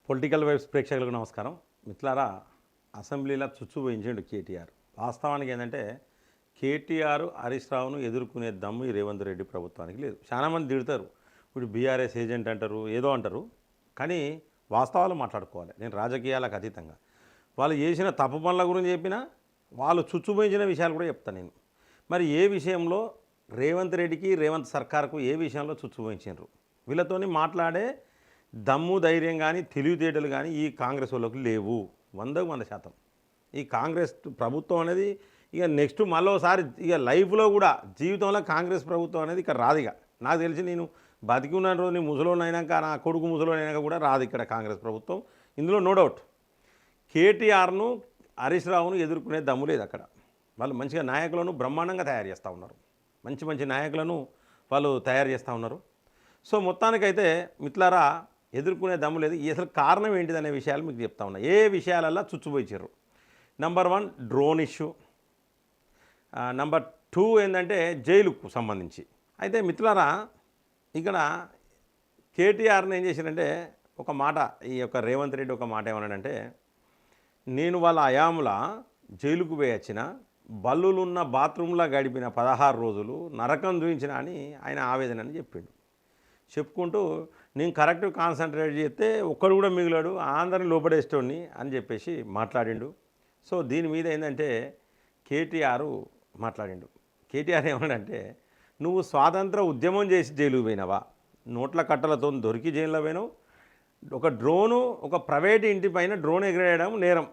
Political vibes ప్రేక్షకులకు నమస్కారం. మిత్రులారా, అసెంబ్లీలో చుచ్చు పోయించిండు కేటీఆర్. వాస్తవానికి ఏంటంటే కేటీఆర్ హరీష్ రావును ఎదుర్కొనే దమ్ము ఈ రేవంత్ రెడ్డి ప్రభుత్వానికి లేదు. చాలామంది తిడతారు, ఇప్పుడు బీఆర్ఎస్ ఏజెంట్ అంటారు, ఏదో అంటారు. కానీ వాస్తవాలు మాట్లాడుకోవాలి. నేను రాజకీయాలకు అతీతంగా వాళ్ళు చేసిన తప్పు పనుల గురించి చెప్పినా, వాళ్ళు చుచ్చుపోయించిన విషయాలు కూడా చెప్తాను నేను. మరి ఏ విషయంలో రేవంత్ రెడ్డికి రేవంత్ సర్కార్కు ఏ విషయంలో చుచ్చుపోయించారు, వీళ్ళతోని మాట్లాడే దమ్ము ధైర్యం కానీ తెలివితేటలు కానీ ఈ కాంగ్రెస్ వాళ్ళకి లేవు. 100% ఈ కాంగ్రెస్ ప్రభుత్వం అనేది ఇక నెక్స్ట్ మళ్ళోసారి ఇక లైఫ్లో కూడా జీవితంలో కాంగ్రెస్ ప్రభుత్వం అనేది ఇక్కడ రాదు. ఇక నాకు తెలిసి నేను బతికి ఉన్న రోజు నేను ముసలోని అయినాక, నా కొడుకు ముసలోని అయినాక కూడా రాదు ఇక్కడ కాంగ్రెస్ ప్రభుత్వం. ఇందులో నో డౌట్. కేటీఆర్ను హరీష్ రావును ఎదుర్కొనే దమ్ము లేదు అక్కడ. వాళ్ళు మంచిగా నాయకులను బ్రహ్మాండంగా తయారు చేస్తూ ఉన్నారు. మంచి మంచి నాయకులను వాళ్ళు తయారు చేస్తూ ఉన్నారు. సో మొత్తానికైతే మిత్రులారా, ఎదుర్కొనే దమ్ము లేదు. అసలు కారణం ఏంటిదనే విషయాలు మీకు చెప్తా ఉన్నా. ఏ విషయాలల్లో చుచ్చుపోయిచ్చారు. Number 1 drone issue. నెంబర్ 2 ఏంటంటే జైలుకు సంబంధించి. అయితే మిత్రులారా, ఇక్కడ కేటీఆర్ని ఏం చేశారంటే ఒక మాట, ఈ యొక్క రేవంత్ రెడ్డి ఒక మాట ఏమన్నాడంటే, నేను వాళ్ళ అయాముల జైలుకు పోయి వచ్చిన, బల్లులున్న బాత్రూంలో గడిపిన 16 రోజులు నరకం చూపించిన అని ఆయన ఆవేదన అని చెప్పిండు. చెప్పుకుంటూ నేను కరెక్ట్ కాన్సన్ట్రేట్ చేస్తే ఒక్కడు కూడా మిగిలాడు, అందరిని లోపడేస్తోని అని చెప్పేసి మాట్లాడిండు. సో దీని మీద ఏంటంటే కేటీఆర్ మాట్లాడిండు. కేటీఆర్ ఏమన్నాడంటే, నువ్వు స్వాతంత్ర ఉద్యమం చేసి జైలుకు పోయినావా? నోట్ల కట్టలతో దొరికి జైల్లో పోయినావు. ఒక డ్రోను, ఒక ప్రైవేట్ ఇంటి పైన డ్రోన్ ఎగరేయడం నేరం,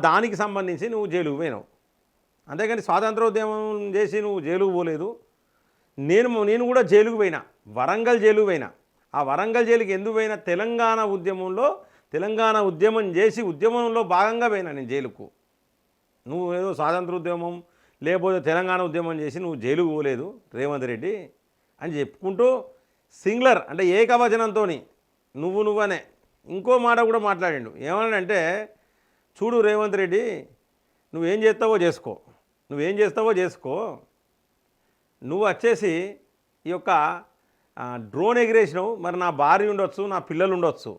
దానికి సంబంధించి నువ్వు జైలుకు పోయినావు. అంతేకాని స్వాతంత్ర ఉద్యమం చేసి నువ్వు జైలుకు పోలేదు. నేను కూడా జైలుకు పోయినా, వరంగల్ జైలుకు పోయినా. ఆ వరంగల్ జైలుకి ఎందుకు పోయినా, తెలంగాణ ఉద్యమం చేసి ఉద్యమంలో భాగంగా పోయినా నేను జైలుకు. నువ్వు ఏదో స్వాతంత్ర ఉద్యమం లేకపోతే తెలంగాణ ఉద్యమం చేసి నువ్వు జైలుకు పోలేదు రేవంత్ రెడ్డి అని చెప్పుకుంటూ సింగులర్ అంటే ఏకవచనంతో నువ్వనే ఇంకో మాట కూడా మాట్లాడిండు. ఏమన్నాడంటే, చూడు రేవంత్ రెడ్డి, నువ్వేం చేస్తావో చేసుకో, నువ్వు వచ్చేసి ఈ యొక్క డ్రోన్ ఎగిరేసినావు, మరి నా భార్య ఉండొచ్చు, నా పిల్లలు ఉండొచ్చు,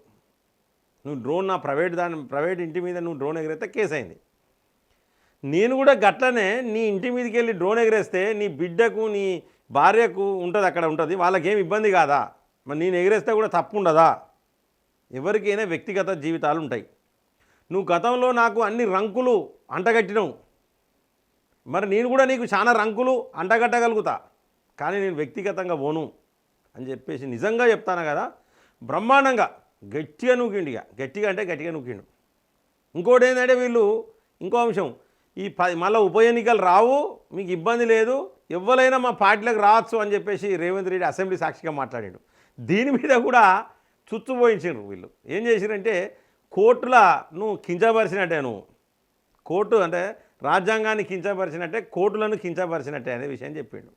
నువ్వు డ్రోన్ నా ప్రైవేట్ ఇంటి మీద నువ్వు డ్రోన్ ఎగిరేస్తే కేసు అయింది. నేను కూడా గట్లనే నీ ఇంటి మీదకి వెళ్ళి డ్రోన్ ఎగిరేస్తే నీ బిడ్డకు, నీ భార్యకు ఉంటుంది, అక్కడ ఉంటుంది, వాళ్ళకేం ఇబ్బంది కాదా? మరి నేను ఎగిరేస్తే కూడా తప్పు ఉండదా? ఎవరికైనా వ్యక్తిగత జీవితాలు ఉంటాయి. నువ్వు గతంలో నాకు అన్ని రంకులు అంటగట్టినావు, మరి నేను కూడా నీకు చాలా రంకులు అంటగట్టగలుగుతా, కానీ నేను వ్యక్తిగతంగా పోను అని చెప్పేసి నిజంగా చెప్తాను కదా, బ్రహ్మాండంగా గట్టిగా నూకిండు. ఇక గట్టిగా నూకిండు. ఇంకోటి ఏంటంటే, వీళ్ళు ఇంకో అంశం, ఈ మళ్ళీ ఉప ఎన్నికలు రావు, మీకు ఇబ్బంది లేదు, ఎవరైనా మా పార్టీలకు రావచ్చు అని చెప్పేసి రేవంత్ రెడ్డి అసెంబ్లీ సాక్షిగా మాట్లాడాడు. దీని మీద కూడా చుచ్చుపోయించారు వీళ్ళు. ఏం చేసిరంటే, కోర్టులో నువ్వు కించపరిచినట్టే, నువ్వు కోర్టు అంటే రాజ్యాంగాన్ని కించపరిచినట్టే, కోర్టులను కించపరిచినట్టే అనే విషయం చెప్పిండు.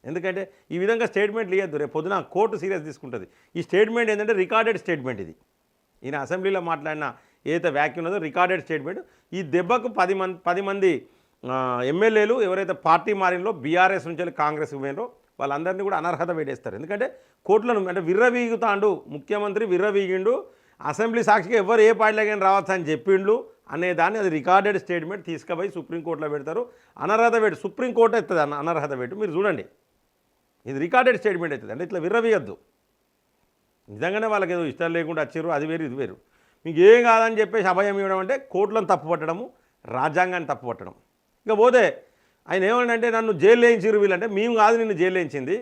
ఎందుకంటే ఈ విధంగా స్టేట్మెంట్లు ఇవ్వద్దు, రేపు పొద్దున కోర్టు సీరియస్ తీసుకుంటుంది. ఈ స్టేట్మెంట్ ఏంటంటే రికార్డెడ్ స్టేట్మెంట్. ఇది ఈయన అసెంబ్లీలో మాట్లాడిన ఏదైతే వ్యాఖ్య ఉన్నదో రికార్డెడ్ స్టేట్మెంట్. ఈ దెబ్బకు 10 మంది ఎమ్మెల్యేలు ఎవరైతే పార్టీ మారినలో బీఆర్ఎస్ నుంచి కాంగ్రెస్కి పోయినో వాళ్ళందరినీ కూడా అనర్హత వేడేస్తారు. ఎందుకంటే కోర్టులను అంటే విర్రవీగుతాండు ముఖ్యమంత్రి, విర్రవీగిండు, అసెంబ్లీ సాక్షిగా ఎవరు ఏ పార్టీలకైనా రావచ్చు అని చెప్పిండు అనేదాన్ని, అది రికార్డెడ్ స్టేట్మెంట్ తీసుకుపోయి సుప్రీంకోర్టులో పెడతారు. అనర్హత వేటు సుప్రీంకోర్టు అవుతుంది, అనర్హత వేటు. మీరు చూడండి, ఇది రికార్డెడ్ స్టేట్మెంట్ అవుతుంది. అంటే ఇట్లా విర్రవీయద్దు. నిజంగానే వాళ్ళకి ఏదో ఇష్టం లేకుండా వచ్చారు, అది వేరు ఇది వేరు. మీకు ఏం కాదని చెప్పేసి అభయం ఇవ్వడం అంటే కోర్టులను తప్పుపట్టడము, రాజ్యాంగాన్ని తప్పుపట్టడం. ఇక పోతే ఆయన ఏమంటే, నన్ను జైలు వేయించారు వీళ్ళంటే, మేము కాదు నిన్ను జైలు వేయించింది,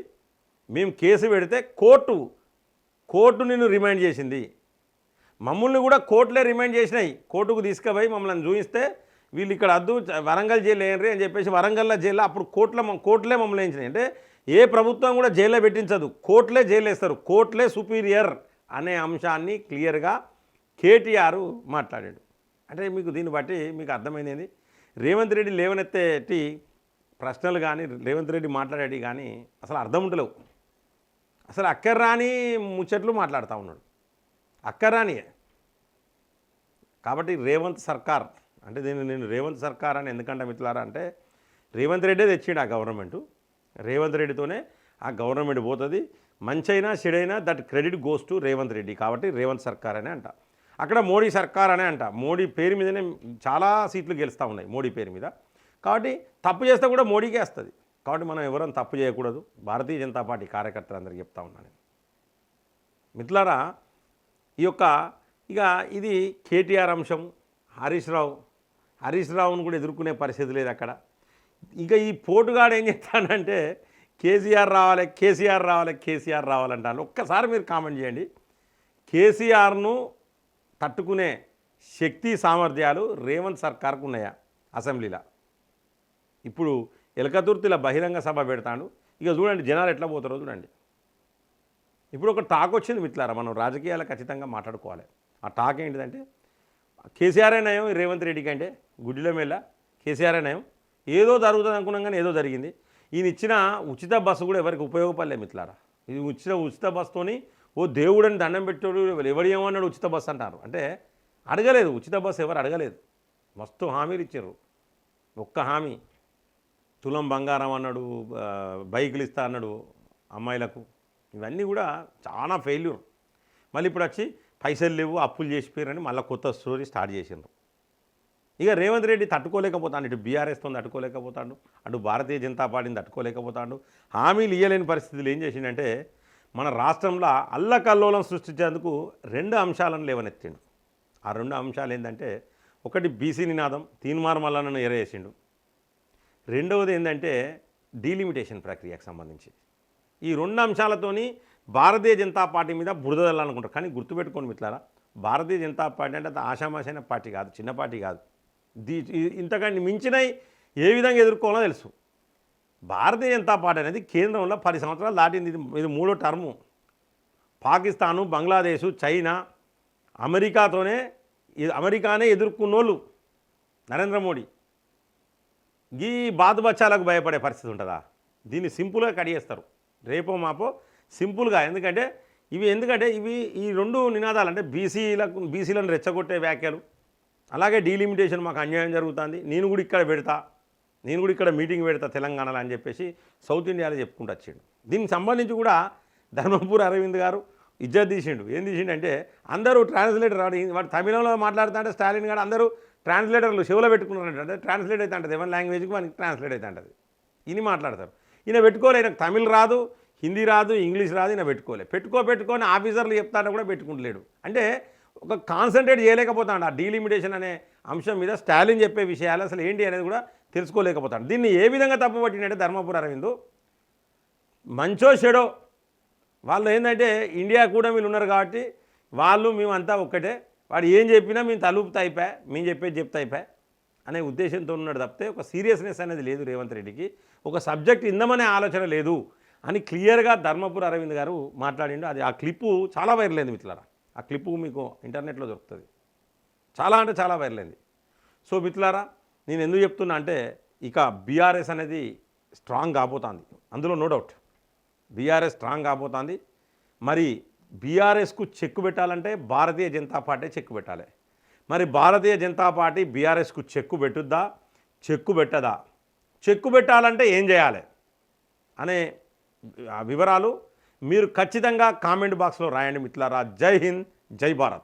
మేము కేసు పెడితే కోర్టు నిన్ను రిమైండ్ చేసింది. మమ్మల్ని కూడా కోర్టులే రిమైండ్ చేసినాయి. కోర్టుకు తీసుకుపోయి మమ్మల్ని చూపిస్తే వీళ్ళు ఇక్కడ అద్దు వరంగల్ జైలు వేయండి అని చెప్పేసి వరంగల్లో జైల్లో అప్పుడు కోర్టులే మమ్మల్ని వేయించినాయి. అంటే ఏ ప్రభుత్వం కూడా జైల్లో పెట్టించదు, కోర్టులే జైలు వేస్తారు, కోర్టులే సుపీరియర్ అనే అంశాన్ని క్లియర్గా కేటీఆర్ మాట్లాడాడు. అంటే మీకు దీన్ని బట్టి మీకు అర్థమైంది, రేవంత్ రెడ్డి లేవనెత్తేటి ప్రశ్నలు కానీ రేవంత్ రెడ్డి మాట్లాడేటి కానీ అసలు అర్థం ఉండలేవు. అసలు అక్కర్రాని ముచ్చట్లు మాట్లాడుతూ ఉన్నాడు, అక్కర్రానియే. కాబట్టి రేవంత్ సర్కార్ అంటే నేను రేవంత్ సర్కార్ అని ఎందుకంటే మిత్రులారా అంటే, రేవంత్ రెడ్డే తెచ్చిండు ఆ గవర్నమెంటు, రేవంత్ రెడ్డితోనే ఆ గవర్నమెంట్ పోతుంది. మంచైనా చెడైనా that credit goes to Revanth Reddy. కాబట్టి రేవంత్ సర్కార్ అనే అంట. అక్కడ మోడీ సర్కార్ అనే అంట. మోడీ పేరు మీదనే చాలా సీట్లు గెలుస్తూ ఉన్నాయి మోడీ పేరు మీద. కాబట్టి తప్పు చేస్తే కూడా మోడీకే వస్తుంది. కాబట్టి మనం ఎవరైనా తప్పు చేయకూడదు. భారతీయ జనతా పార్టీ కార్యకర్తలందరికీ చెప్తా ఉన్నాను. మిత్రులారా, ఈ యొక్క ఇక ఇది కేటీఆర్ అంశం. హరీష్ రావును కూడా ఎదుర్కొనే పరిస్థితి లేదు అక్కడ. ఇంకా ఈ పోటుగాడు ఏం చెప్తాడంటే కేసీఆర్ రావాలంటాను. ఒక్కసారి మీరు కామెంట్ చేయండి. కేసీఆర్ను తట్టుకునే శక్తి సామర్థ్యాలు రేవంత్ సర్కార్కు ఉన్నాయా అసెంబ్లీలో? ఇప్పుడు ఎలకతుర్తిలో బహిరంగ సభ పెడతాడు. ఇక చూడండి జనాలు ఎట్లా పోతారో చూడండి. ఇప్పుడు ఒక టాక్ వచ్చింది మిత్రులారా, మనం రాజకీయాలు ఖచ్చితంగా మాట్లాడుకోవాలి. ఆ టాక్ ఏంటిదంటే కేసీఆర్ నయం రేవంత్ రెడ్డి కంటే గుడ్డిలో మెల్ల కేసీఆర్ నయం. ఏదో జరుగుతుంది అనుకున్నాం కానీ ఏదో జరిగింది. ఈయన ఇచ్చిన ఉచిత బస్సు కూడా ఎవరికి ఉపయోగపడలేదు మిత్రులారా. ఇది ఇచ్చిన ఉచిత బస్సుతోని ఓ దేవుడని దండం పెట్టాడు, ఎవడు ఏమన్నాడు ఉచిత బస్సు అంటారు. అంటే అడగలేదు, ఉచిత బస్సు ఎవరు అడగలేదు. మస్తు హామీలు ఇచ్చారు. ఒక్క హామీ తులం బంగారం అన్నాడు, బైకులు ఇస్తా అన్నాడు అమ్మాయిలకు. ఇవన్నీ కూడా చాలా ఫెయిల్యూర్. మళ్ళీ ఇప్పుడు వచ్చి పైసలు లేవు అప్పులు చేసిపోయారని మళ్ళీ కొత్త స్టోరీ స్టార్ట్ చేసిండ్రు. ఇక రేవంత్ రెడ్డి తట్టుకోలేకపోతాడు. ఇటు బీఆర్ఎస్తో తట్టుకోలేకపోతాడు, అటు భారతీయ జనతా పార్టీని తట్టుకోలేకపోతాడు. హామీలు ఇవ్వలేని పరిస్థితులు ఏం చేసిండంటే మన రాష్ట్రంలో అల్లకల్లోలం సృష్టించేందుకు 2 అంశాలను లేవనెత్తిండు. ఆ 2 అంశాలు ఏంటంటే, ఒకటి బీసీ నినాదం తీన్మార్ మల్లన్నను ఎరేసిండు. రెండవది ఏంటంటే డీలిమిటేషన్ ప్రక్రియకు సంబంధించి. ఈ 2 అంశాలతోని భారతీయ జనతా పార్టీ మీద బురదల్లాలనుకుంటారు. కానీ గుర్తుపెట్టుకోండి మిత్రులారా, భారతీయ జనతా పార్టీ అంటే ఆషామాషైన పార్టీ కాదు, చిన్న పార్టీ కాదు. ఇంతకంటే మించినవి ఏ విధంగా ఎదుర్కోవాలో తెలుసు. భారతీయ జనతా పార్టీ అనేది కేంద్రంలో 10 సంవత్సరాలు దాటింది. ఇది 3వ టర్ము. పాకిస్తాను, బంగ్లాదేశు, చైనా, అమెరికానే ఎదుర్కొన్నోళ్ళు నరేంద్ర మోడీ. ఈ బాతుబచ్చాలకు భయపడే పరిస్థితి ఉంటుందా? దీన్ని సింపుల్గా కడిగేస్తారు రేపో మాపో సింపుల్గా. ఎందుకంటే ఇవి ఈ 2 నినాదాలు అంటే బీసీలను రెచ్చగొట్టే వ్యాఖ్యలు, అలాగే డీలిమిటేషన్ మాకు అన్యాయం జరుగుతుంది, నేను కూడా ఇక్కడ మీటింగ్ పెడతా తెలంగాణలో అని చెప్పేసి సౌత్ ఇండియాలో చెప్పుకుంటూ వచ్చిండు. దీనికి సంబంధించి కూడా ధర్మపురి అరవింద్ గారు ఇజ్జత్ తీసిండు. ఏం తీసిండంటే అందరూ ట్రాన్స్లేటర్ వాడు తమిళంలో మాట్లాడుతుంటే స్టాలిన్ గారు అందరూ ట్రాన్స్లేటర్లు చెవులో పెట్టుకున్నారంట. అంటే ట్రాన్స్లేట్ అయితే అంటది ఎవరి లాంగ్వేజ్కి మనకి ట్రాన్స్లేట్ అయితే అంటది. ఈయన మాట్లాడతారు. ఈయన పెట్టుకోలే, ఈయనకు తమిళ్ రాదు, హిందీ రాదు, ఇంగ్లీష్ రాదు. ఈయన పెట్టుకొని ఆఫీసర్లు చెప్తాడు కూడా పెట్టుకుంటలేడు. అంటే ఒక కాన్సన్ట్రేట్ చేయలేకపోతాడు ఆ డీలిమిటేషన్ అనే అంశం మీద. స్టాలిన్ చెప్పే విషయాలు అసలు ఏంటి అనేది కూడా తెలుసుకోలేకపోతాడు. దీన్ని ఏ విధంగా తప్పుపట్టిందంటే ధర్మపురి అరవింద్ మంచో చెడో వాళ్ళు ఏంటంటే ఇండియా కూడా వీళ్ళు ఉన్నారు కాబట్టి మేమంతా ఒక్కటే, వాడు ఏం చెప్పినా మేము తలుపుతా అయిపోయా, మేము చెప్పేది చెప్తా అయిపోయా అనే ఉద్దేశంతో ఉన్నాడు తప్పితే ఒక సీరియస్నెస్ అనేది లేదు రేవంత్ రెడ్డికి. ఒక సబ్జెక్ట్ ఇందమనే ఆలోచన లేదు అని క్లియర్గా ధర్మపురి అరవింద్ గారు మాట్లాడిండు. అది ఆ క్లిప్పు చాలా వైరల్ అయింది మిత్రులారా. ఆ క్లిప్పు మీకు ఇంటర్నెట్లో దొరుకుతుంది. చాలా అంటే చాలా వైరల్ అయింది. సో మిత్రులారా, నేను ఎందుకు చెప్తున్నా అంటే ఇక బీఆర్ఎస్ అనేది స్ట్రాంగ్ కాబోతుంది. అందులో నో డౌట్ బీఆర్ఎస్ స్ట్రాంగ్ కాబోతుంది. మరి బీఆర్ఎస్కు చెక్కు పెట్టాలంటే భారతీయ జనతా పార్టీ చెక్కు పెట్టాలి. మరి భారతీయ జనతా పార్టీ బీఆర్ఎస్కు చెక్కు పెట్టుద్దా, చెక్కు పెట్టదా, చెక్కు పెట్టాలంటే ఏం చేయాలి అనే వివరాలు మీరు ఖచ్చితంగా కామెంట్ బాక్స్లో రాయండి మిత్రులారా. జై హింద్, జై భారత్.